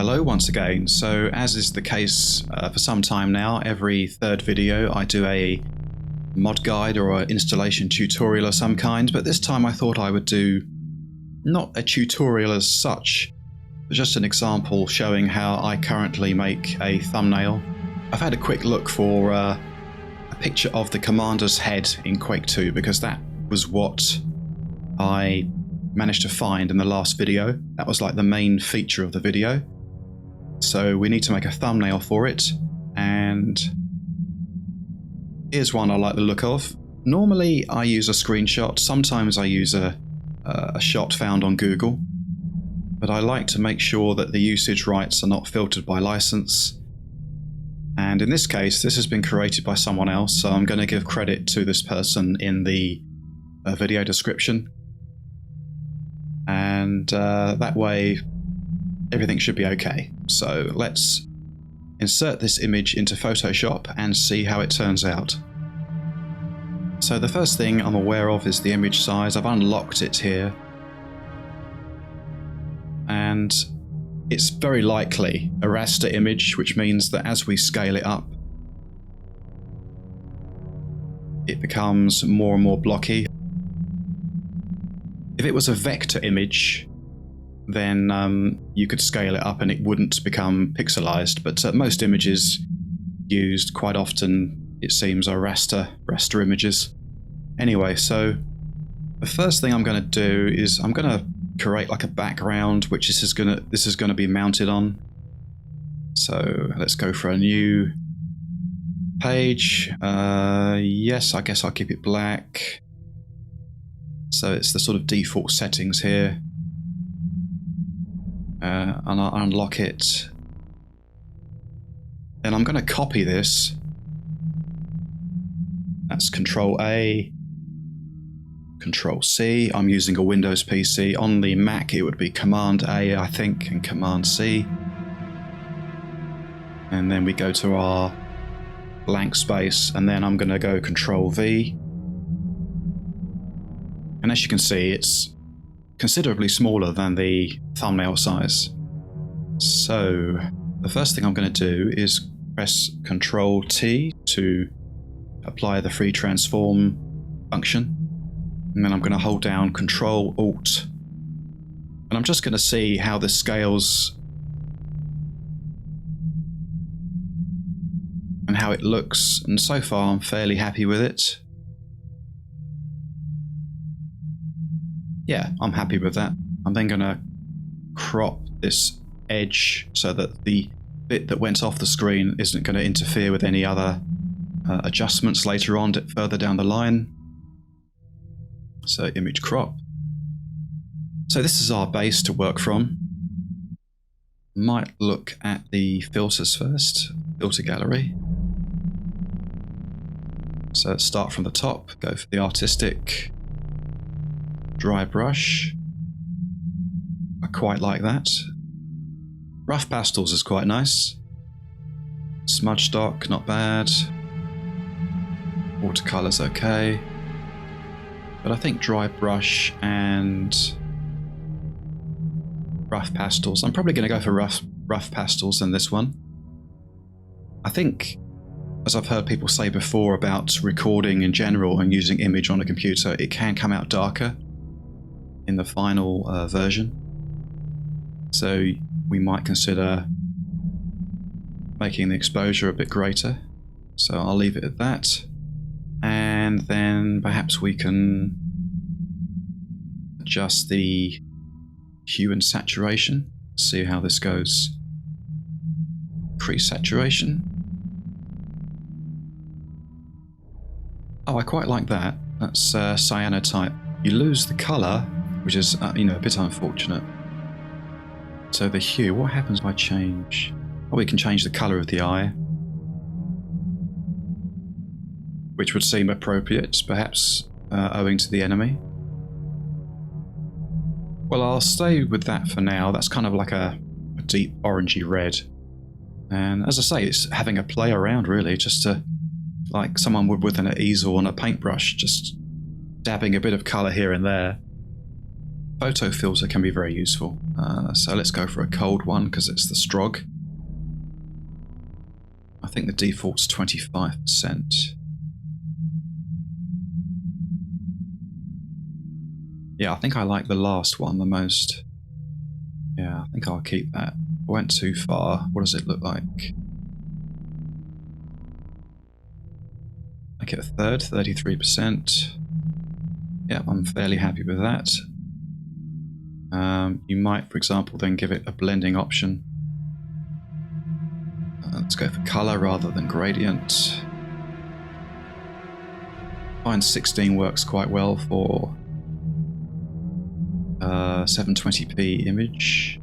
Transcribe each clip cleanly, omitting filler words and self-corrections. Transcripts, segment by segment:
Hello once again. So as is the case for some time now, every third video I do a mod guide or an installation tutorial of some kind, but this time I thought I would do not a tutorial as such, but just an example showing how I currently make a thumbnail. I've had a quick look for a picture of the commander's head in Quake 2 because that was what I managed to find in the last video. That was like the main feature of the video. So we need to make a thumbnail for it, and here's one I like the look of. Normally I use a screenshot, sometimes I use a shot found on Google, but I like to make sure that the usage rights are not filtered by license. And in this case, this has been created by someone else, so I'm going to give credit to this person in the video description. And that way everything should be okay. So let's insert this image into Photoshop and see how it turns out. So the first thing I'm aware of is the image size. I've unlocked it here, and it's very likely a raster image, which means that as we scale it up, it becomes more and more blocky. If it was a vector image, then you could scale it up and it wouldn't become pixelized, but most images used quite often, it seems, are raster images. Anyway, so the first thing I'm going to do is I'm going to create like a background which this is going to be mounted on. So let's go for a new page. Yes, I guess I'll keep it black. So it's the sort of default settings here. And I'll unlock it. Then I'm going to copy this. That's Control A, Control C. I'm using a Windows PC. On the Mac it would be Command A, I think, and Command C. And then we go to our blank space, and then I'm going to go Control V. And as you can see, it's considerably smaller than the thumbnail size. So the first thing I'm going to do is press Control T to apply the free transform function, and then I'm going to hold down Control Alt, and I'm just going to see how this scales and how it looks, and so far I'm fairly happy with it. Yeah, I'm happy with that. I'm then going to crop this edge so that the bit that went off the screen isn't going to interfere with any other adjustments later on, further down the line. So image crop. So this is our base to work from. Might look at the filters first. Filter gallery. So start from the top, go for the artistic. Dry brush. I quite like that. Rough pastels is quite nice. Smudge stock, not bad. Watercolor's okay. But I think dry brush and rough pastels. I'm probably going to go for rough pastels in this one. I think, as I've heard people say before about recording in general and using image on a computer, it can come out darker in the final version. So we might consider making the exposure a bit greater. So I'll leave it at that. And then perhaps we can adjust the hue and saturation. See how this goes. Increase saturation. Oh, I quite like that. That's cyanotype. You lose the color, which is a bit unfortunate. So the hue, what happens if I change? Oh, we can change the color of the eye, which would seem appropriate, perhaps owing to the enemy. Well, I'll stay with that for now. That's kind of like a deep orangey red. And as I say, it's having a play around really, just to, like someone would with an easel and a paintbrush, just dabbing a bit of color here and there. photo filter can be very useful. So let's go for a cold one because it's the Strog. I think the default's 25%. Yeah, I think I like the last one the most. Yeah, I think I'll keep that. I went too far. What does it look like? Make it a third, 33%. Yeah, I'm fairly happy with that. You might, for example, then give it a blending option. Let's go for color rather than gradient. I find 16 works quite well for 720p image.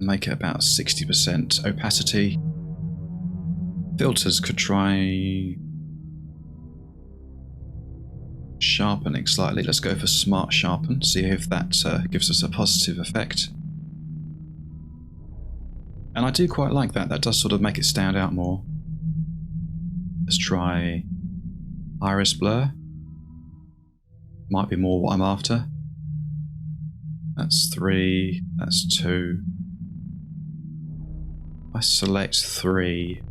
Make it about 60% opacity. Filters could try sharpening slightly. Let's go for smart sharpen, see if that gives us a positive effect. And I do quite like that. That does sort of make it stand out more. Let's try iris blur. Might be more what I'm after. That's 3, that's 2. I select 3.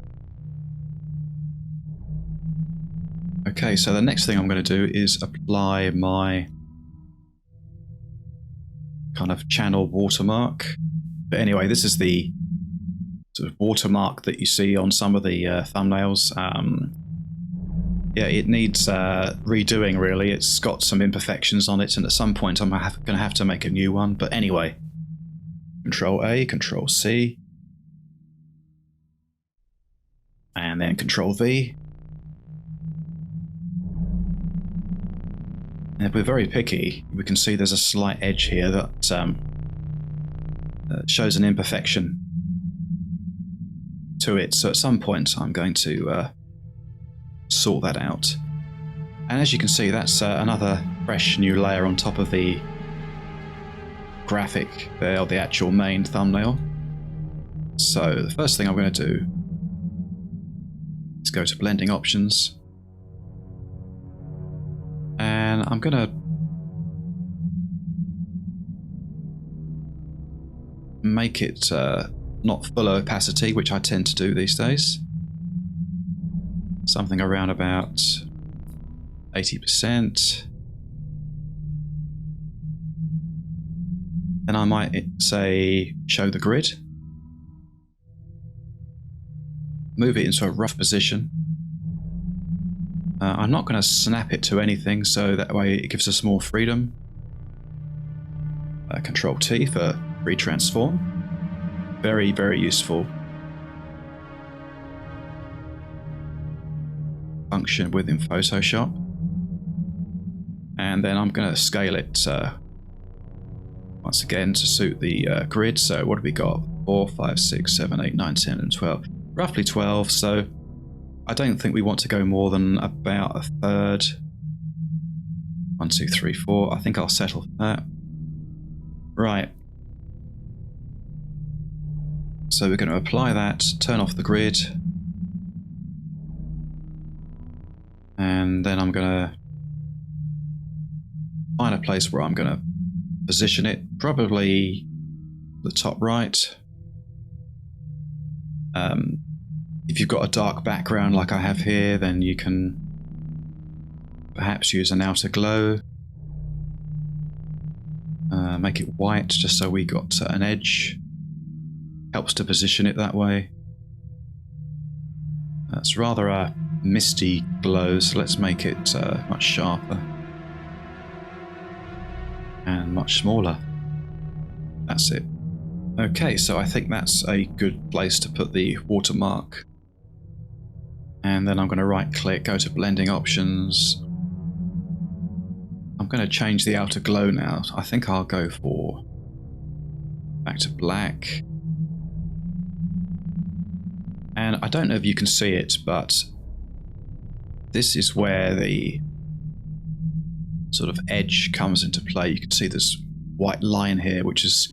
Okay, so the next thing I'm going to do is apply my kind of channel watermark. But anyway, this is the sort of watermark that you see on some of the thumbnails. Yeah, it needs redoing really. It's got some imperfections on it, and at some point I'm going to have to make a new one. But anyway, Control A, Control C, and then Control V. And if we're very picky, we can see there's a slight edge here that shows an imperfection to it. So at some point I'm going to sort that out. And as you can see, that's another fresh new layer on top of the graphic there, or the actual main thumbnail. So the first thing I'm going to do is go to blending options. And I'm going to make it not full opacity, which I tend to do these days. Something around about 80%. Then I might say show the grid. Move it into a rough position. I'm not going to snap it to anything, so that way it gives us more freedom. Control T for retransform. Very, very useful function within Photoshop. And then I'm going to scale it once again to suit the grid. So what have we got? 4, 5, 6, 7, 8, 9, 10, and 12. Roughly 12, so I don't think we want to go more than about a third. 1, 2, 3, 4. I think I'll settle for that. Right. So we're going to apply that, turn off the grid. And then I'm going to find a place where I'm going to position it, probably the top right. If you've got a dark background like I have here, then you can perhaps use an outer glow. Make it white just so we got an edge. Helps to position it that way. It's rather a misty glow, so let's make it much sharper and much smaller. That's it. Okay, so I think that's a good place to put the watermark. And then I'm going to right click, go to blending options. I'm going to change the outer glow now. I think I'll go for back to black. And I don't know if you can see it, but this is where the sort of edge comes into play. You can see this white line here, which is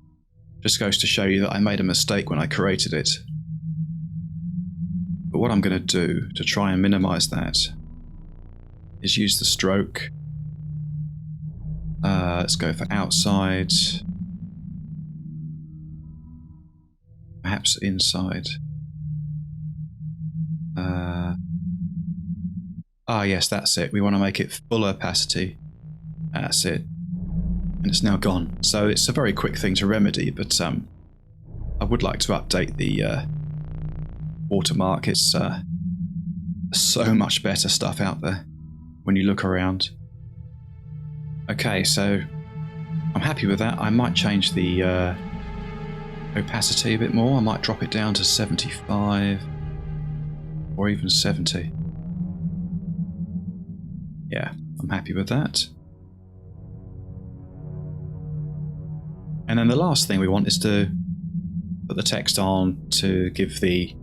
just goes to show you that I made a mistake when I created it. But what I'm going to do to try and minimize that is use the stroke Let's go for outside. Perhaps inside. Yes, that's it. We want to make it full opacity. That's it. And it's now gone. So it's a very quick thing to remedy, but I would like to update the watermark. It's so much better stuff out there when you look around. Okay, so I'm happy with that. I might change the opacity a bit more. I might drop it down to 75 or even 70. Yeah, I'm happy with that. And then the last thing we want is to put the text on to give the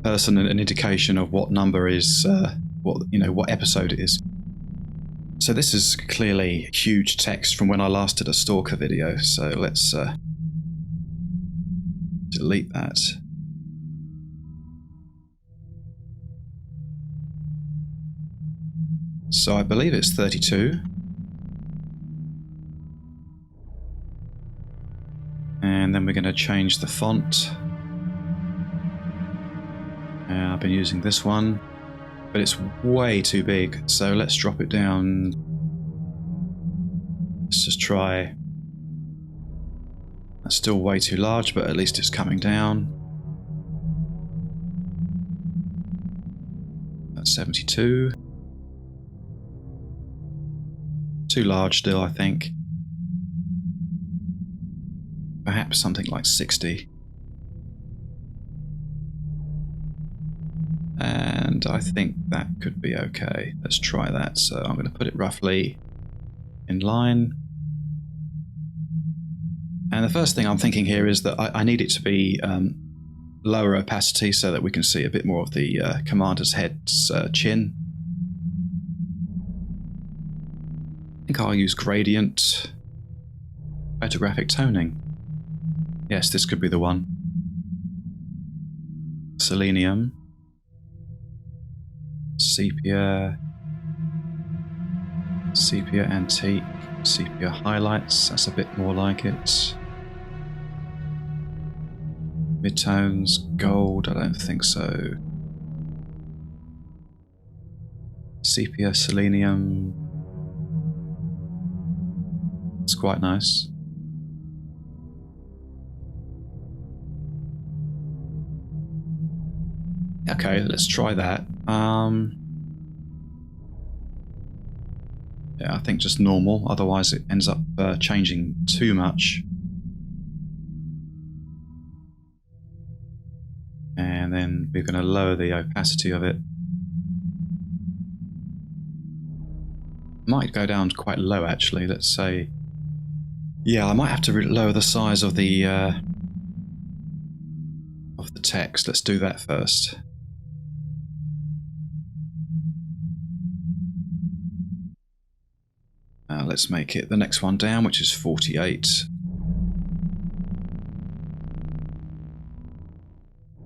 person an indication of what number is, what episode it is. So this is clearly huge text from when I last did a stalker video. So let's delete that. So I believe it's 32. And then we're going to change the font. I've been using this one, but it's way too big. So let's drop it down. Let's just try. That's still way too large, but at least it's coming down. That's 72. Too large still, I think. Perhaps something like 60. And I think that could be okay. Let's try that. So I'm going to put it roughly in line. And the first thing I'm thinking here is that I need it to be lower opacity so that we can see a bit more of the commander's head's chin. I think I'll use gradient photographic toning. Yes, this could be the one. Selenium. Sepia. Sepia antique. Sepia highlights. That's a bit more like it. Midtones. Gold. I don't think so. Sepia. Selenium. It's quite nice. Okay, let's try that. Yeah, I think just normal, otherwise it ends up changing too much. And then we're going to lower the opacity of it. Might go down quite low actually, let's say. Yeah, I might have to lower the size of the text. Let's do that first. Let's make it the next one down, which is 48.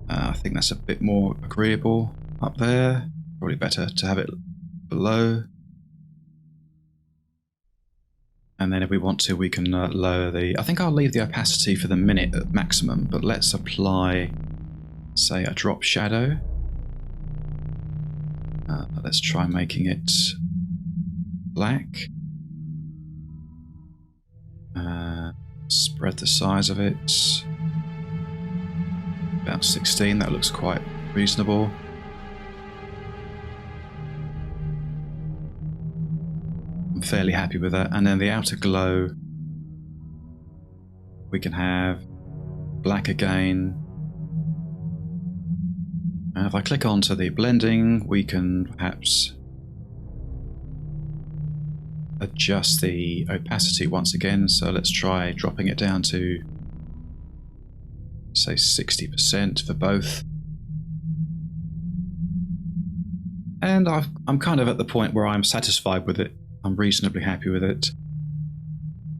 I think that's a bit more agreeable up there. Probably better to have it below. And then if we want to, we can lower the... I think I'll leave the opacity for the minute at maximum, but let's apply, say, a drop shadow. Let's try making it black. Spread the size of it. About 16, that looks quite reasonable. I'm fairly happy with that. And then the outer glow, we can have black again. And if I click onto the blending, we can perhaps adjust the opacity once again. So let's try dropping it down to, say, 60% for both. And I'm kind of at the point where I'm satisfied with it. I'm reasonably happy with it.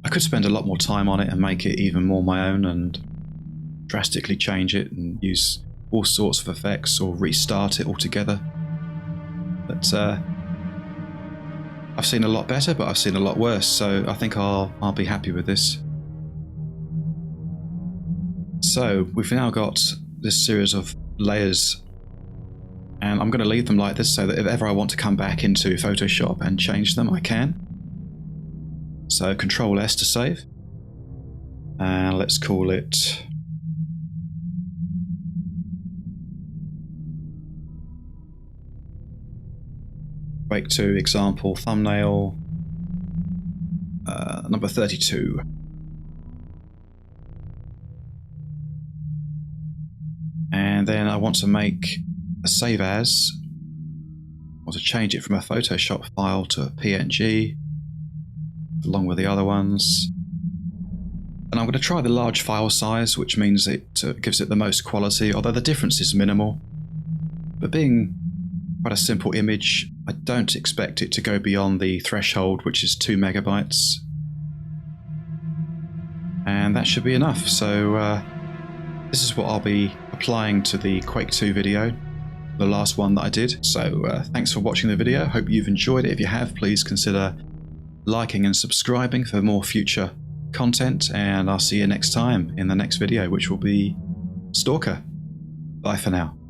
I could spend a lot more time on it and make it even more my own and drastically change it and use all sorts of effects or restart it altogether. But I've seen a lot better, but I've seen a lot worse, so I think I'll be happy with this. So we've now got this series of layers, and I'm going to leave them like this so that if ever I want to come back into Photoshop and change them, I can. So Control S to save, and let's call it Quake 2 example thumbnail number 32. And then I want to make a save as. I want to change it from a Photoshop file to a PNG, along with the other ones. And I'm going to try the large file size, which means it gives it the most quality, although the difference is minimal. But being quite a simple image, I don't expect it to go beyond the threshold, which is 2 megabytes. And that should be enough. So this is what I'll be applying to the Quake 2 video, the last one that I did. So thanks for watching the video. Hope you've enjoyed it. If you have, please consider liking and subscribing for more future content, and I'll see you next time in the next video, which will be Stalker. Bye for now.